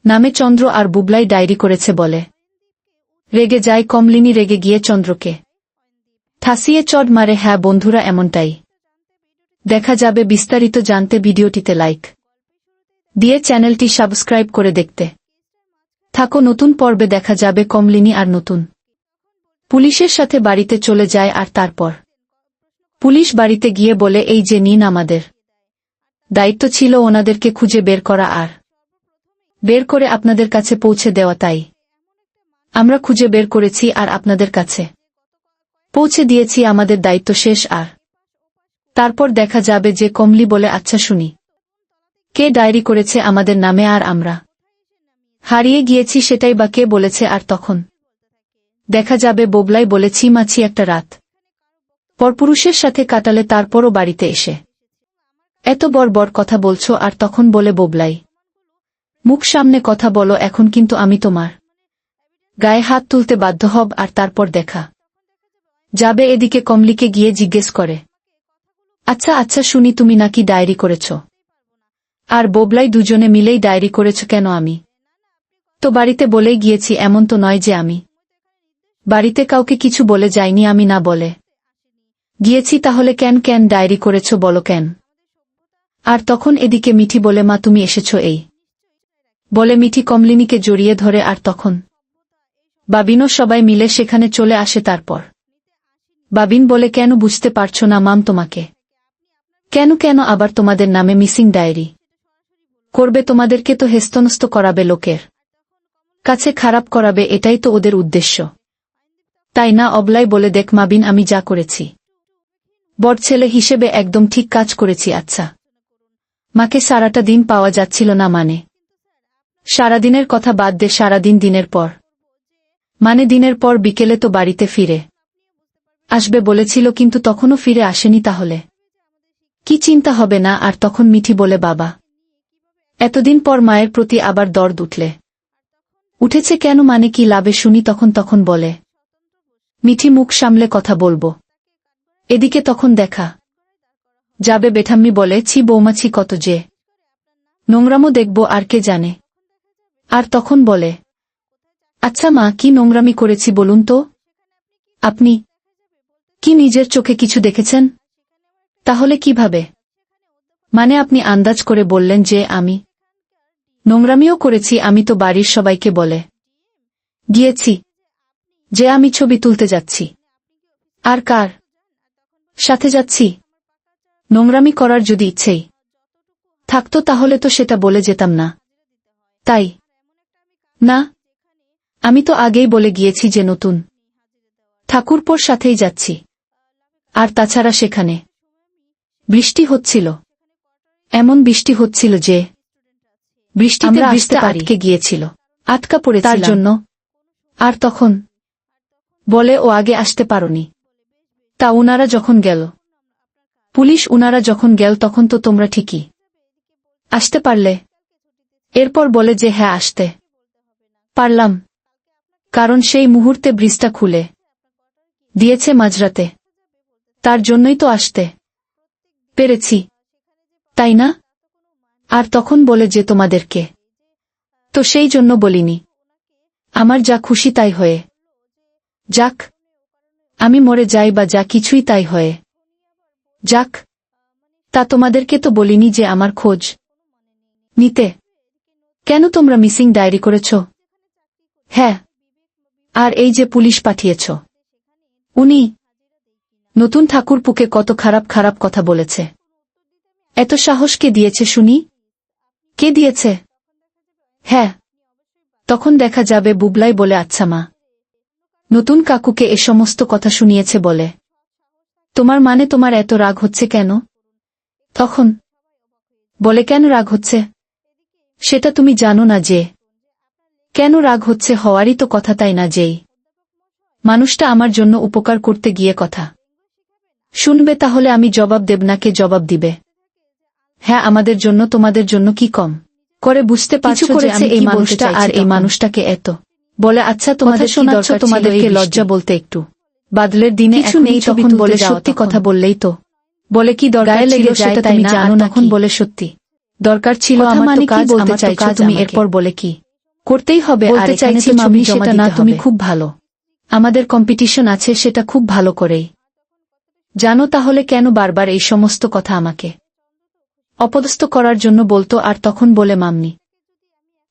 নামে চন্দ্র আর বুবলাই ডায়েরি করেছে বলে। রেগে যায় কমলিনী, রেগে গিয়ে চন্দ্রকে ঠাসিয়ে চড় মারে। হ্যাঁ বন্ধুরা, এমনটাই দেখা যাবে। বিস্তারিত জানতে ভিডিওটিতে লাইক দিয়ে চ্যানেলটি সাবস্ক্রাইব করে দেখতে থাকো। নতুন পর্বে দেখা যাবে কমলিনী আর নতুন পুলিশের সাথে বাড়িতে চলে যায়। আর তারপর পুলিশ বাড়িতে গিয়ে বলে, এই যে নিন, আমাদের দায়িত্ব ছিল ওনাদেরকে খুঁজে বের করা আর বের করে আপনাদের কাছে পৌঁছে দেওয়া। তাই আমরা খুঁজে বের করেছি আর আপনাদের কাছে পৌঁছে দিয়েছি। আমাদের দায়িত্ব শেষ। আর তারপর দেখা যাবে যে কমলি বলে, আচ্ছা শুনি, কে ডায়েরি করেছে আমাদের নামে আর আমরা হারিয়ে গিয়েছি সেটাই বা কে বলেছে? আর তখন দেখা যাবে বুবলাই বলে, ছিমাছি একটা রাত পরপুরুষের সাথে কাটালে তারপরও বাড়িতে এসে এত বড় কথা বলছো। আর তখন বলে বুবলাই, মুখ সামনে কথা বলো, এখন কিন্তু আমি তোমার গায়ে হাত তুলতে বাধ্য হব। আর তারপর দেখা যাবে এদিকে কমলিকে গিয়ে জিজ্ঞেস করে, আচ্ছা শুনি, তুমি নাকি ডায়েরি করেছ? আর বুবলাই, দুজনে মিলেই ডায়েরি করেছ কেন? আমি তো বাড়িতে বলেই গিয়েছি। এমন তো নয় যে আমি বাড়িতে কাউকে কিছু বলে যাইনি। আমি না বলে গিয়েছি, তাহলে কেন ডায়েরি করেছ বলো কেন? আর তখন এদিকে মিঠি বলে, মা তুমি এসেছ এই বলে মিঠি কমলিনীকে জড়িয়ে ধরে। আর তখন বাবিনও সবাই মিলে সেখানে চলে আসে। তারপর বাবিন বলে, কেন বুঝতে পারছো না মাম? তোমাকে কেন আবার তোমাদের নামে মিসিং ডায়েরি করবে? তোমাদেরকে তো হেস্তনস্ত করাবে, লোকের কাছে খারাপ করাবে, এটাই তো ওদের উদ্দেশ্য, তাই না? অবলাই বলে, দেখ মাবিন, আমি যা করেছি বড় ছেলে হিসেবে একদম ঠিক কাজ করেছি। আচ্ছা মাকে সারাটা দিন পাওয়া যাচ্ছিল না, মানে সারাদিনের কথা বাদ দে, সারাদিন দিনের পর মানে দিনের পর বিকেলে তো বাড়িতে ফিরে আসবে বলেছিল, কিন্তু তখনও ফিরে আসেনি। তাহলে কি চিন্তা হবে না? আর তখন মিঠি বলে, বাবা এতদিন পর মায়ের প্রতি আবার দরদ উঠেছে কেন? মানে কি লাভে শুনি? তখন বলে মিঠি, মুখ সামলে কথা বলবো। এদিকে তখন দেখা যাবে বেঠাম্মি বলে, ছি বৌমাছি, কত যে নোংরামো দেখব আর কে জানে। আর তখন বলে, আচ্ছা মা, কি নোংরামি করেছি বলুন তো? আপনি কি নিজের চোখে কিছু দেখেছেন? তাহলে কিভাবে মানে আপনি আন্দাজ করে বললেন যে আমি নোংরামিও করেছি? আমি তো বাড়ির সবাইকে বলে গিয়েছি যে আমি ছবি তুলতে যাচ্ছি। আর কার সাথে যাচ্ছি? নোংরামি করার যদি ইচ্ছেই থাকতো তাহলে তো সেটা বলে যেতাম না, তাই না? আমি তো আগেই বলে গিয়েছি যে নতুন ঠাকুরপোর সাথেই যাচ্ছি। আর তাছাড়া সেখানে বৃষ্টি হচ্ছিল, এমন বৃষ্টি হচ্ছিল যে বৃষ্টিতে বৃষ্টি আটকে গিয়েছিল, আটকা পড়ে তার জন্য। আর তখন বলে, ও আগে আসতে পারোনি? তা উনারা যখন গেল, পুলিশ উনারা যখন গেল, তখন তো তোমরা ঠিকই আসতে পারলে। এরপর বলে যে হ্যাঁ, আসতে পারলাম, কারণ সেই মুহূর্তে ব্রিজটা খুলে দিয়েছে মাঝরাতে, তার জন্যই তো আসতে পেরেছি, তাই না? আর তখন বলে যে তোমাদেরকে তো সেই জন্য বলিনি, আমার যা খুশি তাই হয়ে যাক, আমি মরে যাই বা যা কিছুই তাই হয়ে যাক, তা তোমাদেরকে তো বলিনি যে আমার খোঁজ নিতে। কেন তোমরা মিসিং ডায়েরি করেছ? হ্যাঁ, আর এই যে পুলিশ পাঠিয়েছ, উনি নতুন ঠাকুরপুকে কত খারাপ কথা বলেছে। এত সাহস কে দিয়েছে শুনি? কে দিয়েছে? হ্যাঁ, তখন দেখা যাবে বুবলাই বলে, আচ্ছা মা, নতুন কাকুকে এ সমস্ত কথা শুনিয়েছে বলে তোমার মানে তোমার এত রাগ হচ্ছে কেন? তখন বলে, কেন রাগ হচ্ছে সেটা তুমি জানো না যে কেন রাগ হচ্ছে? হওয়ারই তো কথা, তাই না? যেই মানুষটা আমার জন্য উপকার করতে গিয়ে কথা শুনবে, তাহলে আমি জবাব দেব না, কে জবাব দিবে? হ্যাঁ, আমাদের জন্য তোমাদের জন্য কি কম করে বুঝতে পারছো যে আমি এই মানুষটা আর এই মানুষটাকে এত বলে? আচ্ছা তোমাদের শোনাচ্ছ, তোমাদেরকে লজ্জা বলতে একটু বাদলের দিনে কিছু নেই? তখন বলে, সত্যি কথা বললেই তো। বলে, কি দরকার লেগে যায় তাই না? জানো, তখন বলে, সত্যি দরকার ছিল আমার, মানে কি বলতে চাইছো তুমি? এরপর বলে, কি করতেই হবে। বলতে আর চাইছি এখানে তো মামি ছবি জমা সেটা না, দিতে তুমি হবে। খুব ভালো। আমাদের কম্পিটিশন আছে, সেটা খুব ভালো করেই জানো। তাহলে কেন বারবার এই সমস্ত কথা আমাকে অপদস্থ করার জন্য বলতো? আর তখন বলে মাম্মি,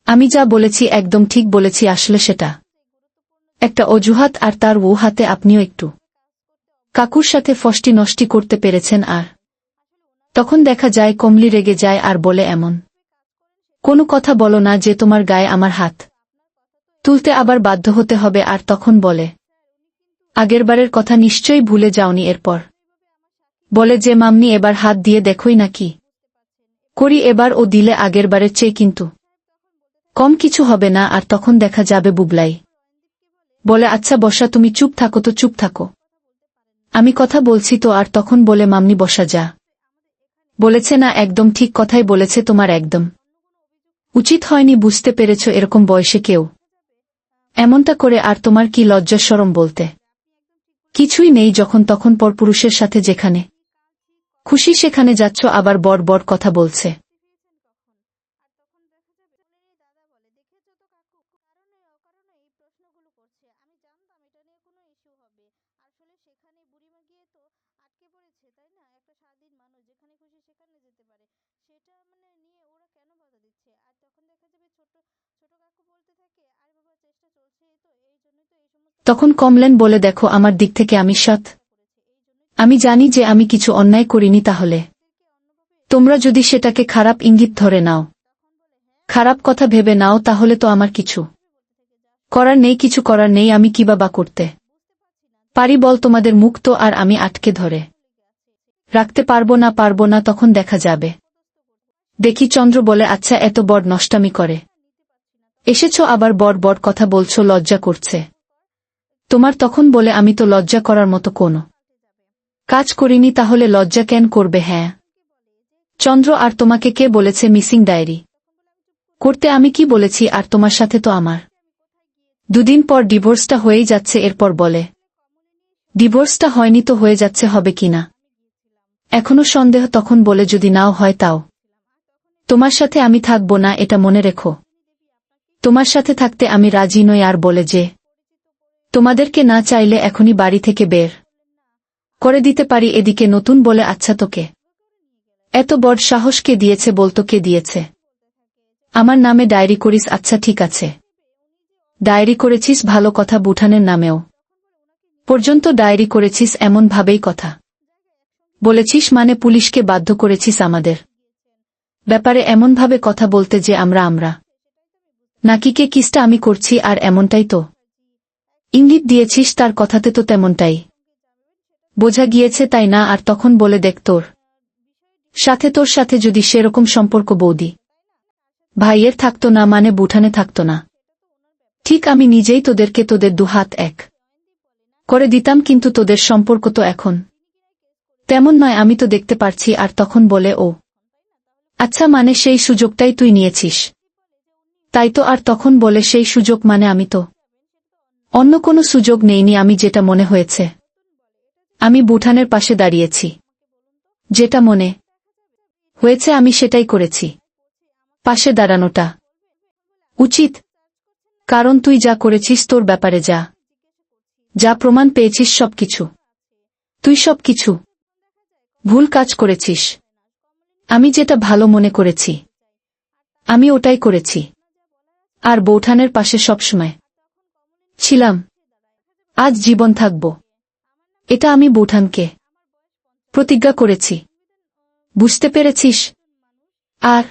আমি যা বলেছি একদম ঠিক বলেছি। আসলে সেটা একটা অজুহাত, আর তার ও হাতে আপনিও একটু কাকুর সাথে ফষ্টি নষ্টি করতে পেরেছেন। আর তখন দেখা যায় কমলি রেগে যায় আর বলে, এমন কোনো কথা বলো না যে তোমার গায়ে আমার হাত তুলতে আবার বাধ্য হতে হবে। আর তখন বলে, আগেরবারের কথা নিশ্চয়ই ভুলে যাওনি? এরপর বলে যে, মাম্মি এবার হাত দিয়ে দেখোই না কি করি। এবার ও দিলে আগেরবারের চেয়ে কিন্তু কম কিছু হবে না। আর তখন দেখা যাবে বুবলাই বলে, আচ্ছা বসা, তুমি চুপ থাকো তো, চুপ থাকো, আমি কথা বলছি তো। আর তখন বলে, মাম্মি বসা যা বলেছে না, একদম ঠিক কথাই বলেছে। তোমার একদম উচিত হয়নি, বুঝতে পেরেছ? এরকম বয়সে কেউ এমনটা করে। আর তোমার কি লজ্জা শরম বলতে কিছুই নেই? যখন তখন পরপুরুষের সাথে যেখানে খুশি সেখানে যাচ্ছ, আবার বড় বড় কথা বলছে। তখন কমলেন বলে, দেখো আমার দিক থেকে আমি সৎ। আমি জানি যে আমি কিছু অন্যায় করিনি। তাহলে তোমরা যদি সেটাকে খারাপ ইঙ্গিত ধরে নাও, খারাপ কথা ভেবে নাও, তাহলে তো আমার কিছু করার নেই। কিছু করার নেই। আমি কি বা করতে পারি বল? তোমাদের মুখ তো আর আমি আটকে ধরে রাখতে পারবো না। তখন দেখা যাবে। দেখি চন্দ্র বলে, আচ্ছা এত বড় নষ্টামি করে এসেছ, আবার বড় বড় কথা বলছো, লজ্জা করছে তোমার? তখন বলে, আমি তো লজ্জা করার মতো কোনো কাজ করিনি। তাহলে লজ্জা কেন করবে? হ্যাঁ চন্দ্র, আর তোমাকে কে বলেছে মিসিং ডায়েরি করতে? আমি কি বলেছি? আর তোমার সাথে তো আমার দুদিন পর ডিভোর্সটা হয়েই যাচ্ছে। এরপর বলে, ডিভোর্সটা হয়নি তো হয়ে যাচ্ছে, হবে কিনা এখনো সন্দেহ। তখন বলে, যদি নাও হয় তাও তোমার সাথে আমি থাকবো না, এটা মনে রেখো। তোমার সাথে থাকতে আমি রাজি নই। আর বলে যে, তোমাদেরকে না চাইলে এখনই বাড়ি থেকে বের করে দিতে পারি। এদিকে নতুন বলে, আচ্ছা তোকে এত বড় সাহস কে দিয়েছে বলতো? কে দিয়েছে? আমার নামে ডায়েরি করিস? আচ্ছা ঠিক আছে, ডায়েরি করেছিস ভালো কথা, বুঠানের নামেও পর্যন্ত ডায়েরি করেছিস। এমন ভাবেই কথা বলেছিস, মানে পুলিশকে বাধ্য করেছিস আমাদের ব্যাপারে এমনভাবে কথা বলতে যে আমরা নাকি কে কিসটা আমি করছি। আর এমনটাই তো ইঙ্গিত দিয়েছিস, তার কথাতে তো তেমনটাই বোঝা গিয়েছে, তাই না? আর তখন বলে, দেখ তোর সাথে যদি সেরকম সম্পর্ক বৌদি ভাইয়ের থাকতো না, মানে বুঠানে থাকতো না, ঠিক আমি নিজেই তোদেরকে তোদের দুহাত এক করে দিতাম। কিন্তু তোদের সম্পর্ক তো এখন তেমন নয়, আমি তো দেখতে পারছি। আর তখন বলে, ও আচ্ছা, মানে সেই সুযোগটাই তুই নিয়েছিস, তাই তো? আর তখন বলে, সেই সুযোগ মানে আমি তো অন্য কোনো সুযোগ নেইনি। আমি যেটা মনে হয়েছে, আমি বুঠানের পাশে দাঁড়িয়েছি, যেটা মনে হয়েছে আমি সেটাই করেছি। পাশে দাঁড়ানোটা উচিত, কারণ তুই যা করেছিস, তোর ব্যাপারে যা যা প্রমাণ পেয়েছিস, সবকিছু তুই সবকিছু ভুল কাজ করেছিস। আমি যেটা ভালো মনে করেছি আমি ওটাই করেছি, আর বৌঠানের পাশে সবসময় ছিলাম। আজ জীবন থাকব, এটা আমি বৌঠানকে প্রতিজ্ঞা করেছি। বুঝতে পেরেছিস? আর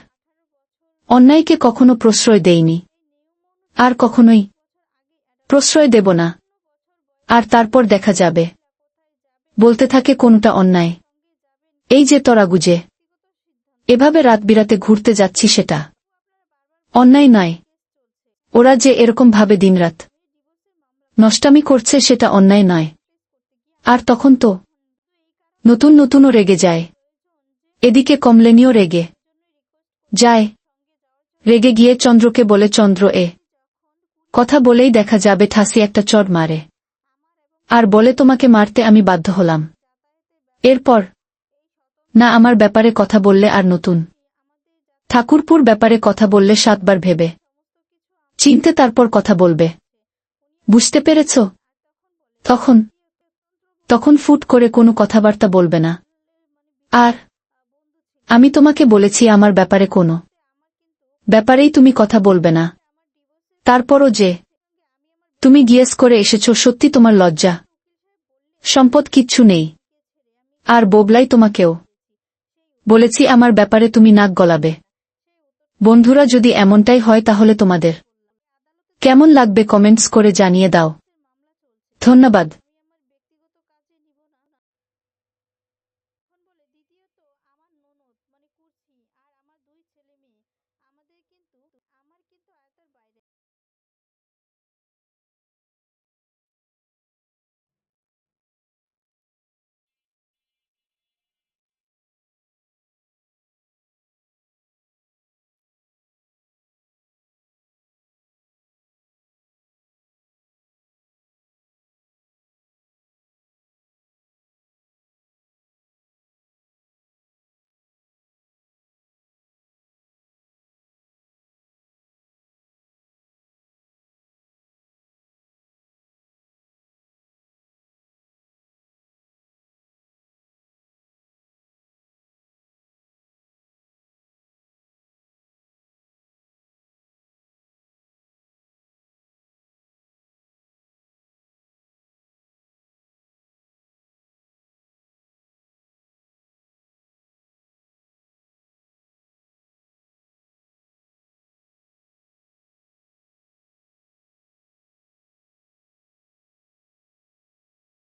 অন্যায়কে কখনো প্রশ্রয় দেইনি, আর কখনোই প্রশ্রয় দেব না। আর তারপর দেখা যাবে, বলতে থাকে কোনটা অন্যায়। এই যে তোরা গুজে এভাবে রাত বিরাতে ঘুরতে যাচ্ছি, সেটা অন্যায় নয়। ওরা যে এরকম ভাবে দিনরাত নষ্টামি করছে, সেটা অন্যায় নয়। আর তখন তো নতুনও রেগে যায়। এদিকে কমলেনিও রেগে যায়। রেগে গিয়ে চন্দ্রকে বলে, চন্দ্র এ কথা বলেই দেখা যাবে ঠাসি একটা চড় মারে, আর বলে, তোমাকে মারতে আমি বাধ্য হলাম। এরপর না আমার ব্যাপারে কথা বললে, আর নতুন ঠাকুরপুর ব্যাপারে কথা বললে 7 বার ভেবে চিনতে তারপর কথা বলবে। বুঝতে পেরেছ? তখন ফুট করে কোনো কথাবার্তা বলবে না। আর আমি তোমাকে বলেছি আমার ব্যাপারে কোনো ব্যাপারেই তুমি কথা বলবে না। তারপরও যে তুমি গিয়েস করে এসেছ, সত্যি তোমার লজ্জা সম্পদ কিচ্ছু নেই। আর বোবলাই তোমাকেও বলেছি আমার ব্যাপারে তুমি নাক গলাবে। বন্ধুরা, যদি এমনটাই হয় তাহলে তোমাদের কেমন লাগবে কমেন্টস করে জানিয়ে দাও। ধন্যবাদ।